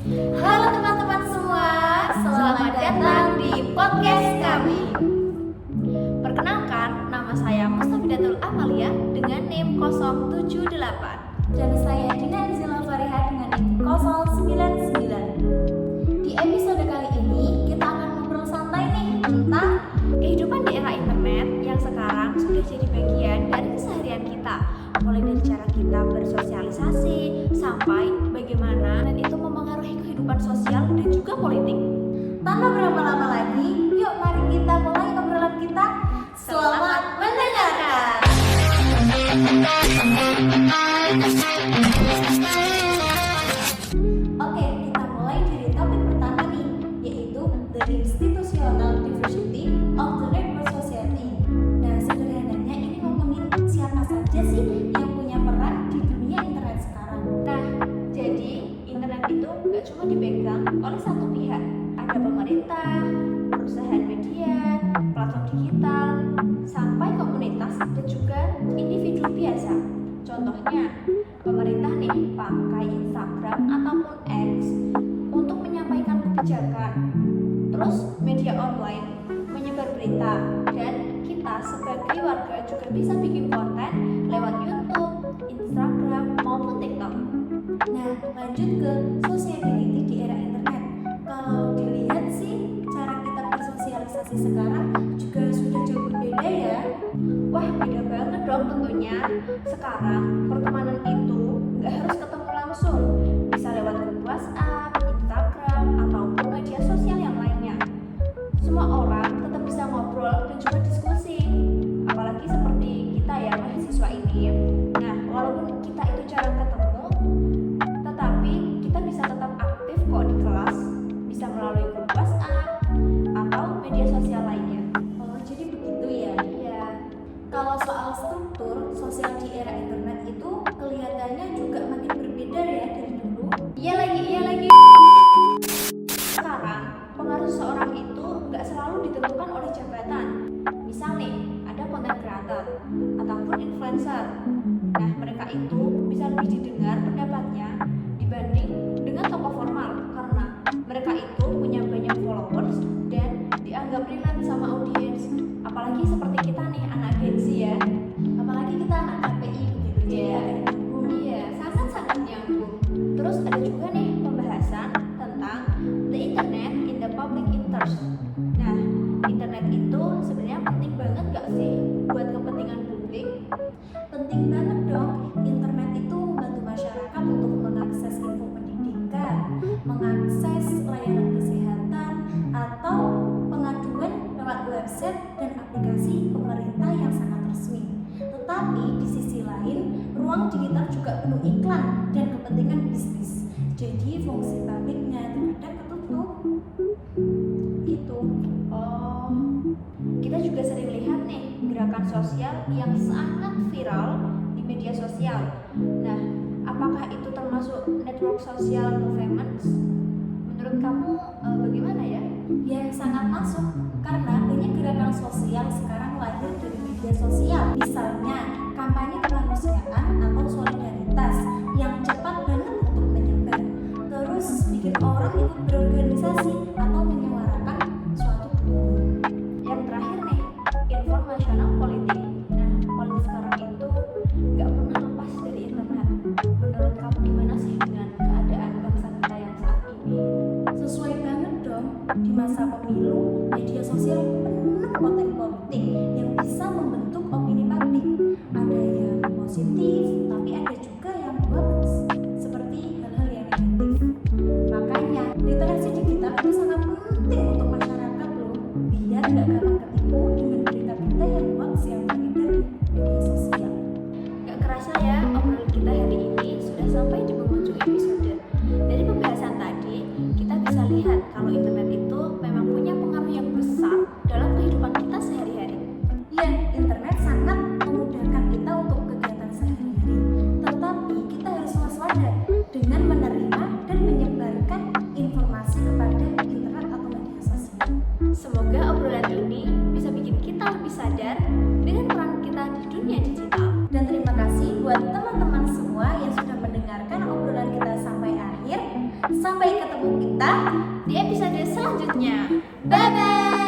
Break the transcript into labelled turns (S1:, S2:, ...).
S1: Halo teman-teman semua, selamat datang di podcast kami. Perkenalkan, nama saya Mustafidatul Amalia dengan NIM 078.
S2: Dan saya Dina Anzila Fariha dengan NIM 099. Di episode kali ini kita akan ngobrol santai nih tentang
S1: kehidupan di era internet yang sekarang sudah jadi bagian dari keseharian kita. Mulai dari cara kita bersosialisasi sampai bagaimana dan itu mempengaruhi kehidupan sosial dan juga politik.
S2: Tanpa berlama-lama lagi, yuk mari kita mulai obrolan kita. Selamat mendengarkan. Oke, kita mulai dari topik pertama nih, yaitu The Institutional Diversity of the Network Society. Nah, sederhananya ini ngomongin siapa saja sih yang punya peran di dunia internet sekarang.
S1: Nah, jadi internet itu nggak cuma dipegang oleh satu pihak. Ada pemerintah, perusahaan media, platform digital, sampai komunitas dan juga individu biasa. Contohnya, pemerintah nih pakai Instagram ataupun X untuk menyampaikan kebijakan. Terus media online menyebar berita, dan kita sebagai warga juga bisa bikin konten lewat YouTube, Instagram maupun TikTok.
S2: Nah, lanjut ke sociability di era internet. Kalau dilihat sih, cara kita bersosialisasi sekarang juga sudah jauh berbeda ya.
S1: Wah, beda banget dong tentunya. Sekarang pertemanan itu nggak harus ketemu langsung, bisa lewat grup WhatsApp, Instagram, ataupun media sosial yang lainnya. Semua orang tetap bisa ngobrol dan juga diskusi. Apalagi seperti kita ya, mahasiswa ini. Nah, walaupun kita itu jarang ketemu, tetapi kita bisa tetap aktif kok di kelas, bisa melalui grup WhatsApp atau media sosial lainnya.
S2: Oh, jadi begitu ya.
S1: Ya,
S2: Kalau soal struktur sosial di era internet itu kelihatannya juga makin berbeda ya dari dulu.
S1: iya lagi. Sekarang, pengaruh seseorang itu nggak selalu ditentukan oleh jabatan. Misal nih, ada content creator ataupun influencer. Nah, mereka itu bisa lebih didengar pendapatnya dibanding dengan tokoh formal karena mereka itu punya banyak followers dan dianggap relate sama audiens. Apalagi seperti kita nih, anak Gen Z ya.
S2: Apalagi kita anak KPI begitu
S1: Iya.
S2: ya.
S1: Iya, sangat-sangat nyambung. Terus ada juga nih pembahasan tentang the internet in the public interest. Nah, internet itu sebenarnya penting banget gak sih buat kepentingan publik?
S2: Penting banget dong. Internet itu membantu masyarakat untuk mengakses info pendidikan, mengakses layanan kesehatan, atau pengaduan lewat website dan aplikasi pemerintah yang sangat resmi. Tetapi di sisi lain, ruang digital juga penuh iklan dan kepentingan bisnis. Jadi fungsi publiknya terkadang ketutup. Gitu.
S1: Oh, kita juga sering lihat nih gerakan sosial yang sangat viral di media sosial. Nah, apakah itu termasuk network social movements? Menurut kamu bagaimana ya?
S2: Ya, sangat masuk karena banyak gerakan sosial sekarang lahir dari media sosial. Misalnya, kampanye kemanusiaan atau solidaritas yang cepat banget untuk menyebar. Terus bikin orang ikut berorganisasi atau menyuarakan suatu kepentingan.
S1: Yang terakhir nih, informational politik. Nah, politik sekarang itu nggak pernah lepas dari internet. Menurut kamu gimana sih dengan keadaan bangsa kita yang saat ini?
S2: Sesuai banget dong, di masa pemilu, media sosial penuh konten politik yang bisa membentuk opini publik. Ada yang positif, tapi ada juga yang hoax, seperti hal-hal yang negatif. Makanya, literasi digital itu sangat penting untuk masyarakat loh, biar nggak gampang ketipu dengan berita-berita yang hoax yang beredar di media sosial.
S1: Gak kerasa ya, obrolan kita hari ini sudah sampai di penghujung episode. Dari pembahasan tadi, kita bisa lihat kalau internet itu memang punya pengaruh yang besar dalam kehidupan kita sehari-hari.
S2: Ya, internet sangat memudahkan kita untuk kegiatan sehari-hari. Tetapi kita harus waspada dengan menerima dan menyebarkan informasi kepada internet atau media sosial.
S1: Semoga obrolan ini bisa bikin kita lebih sadar dengan peran kita di dunia digital.
S2: Dan terima kasih buat teman-teman semua yang sudah mendengarkan obrolan kita sampai akhir. Sampai ketemu ketemu kita
S1: di episode selanjutnya.
S2: bye bye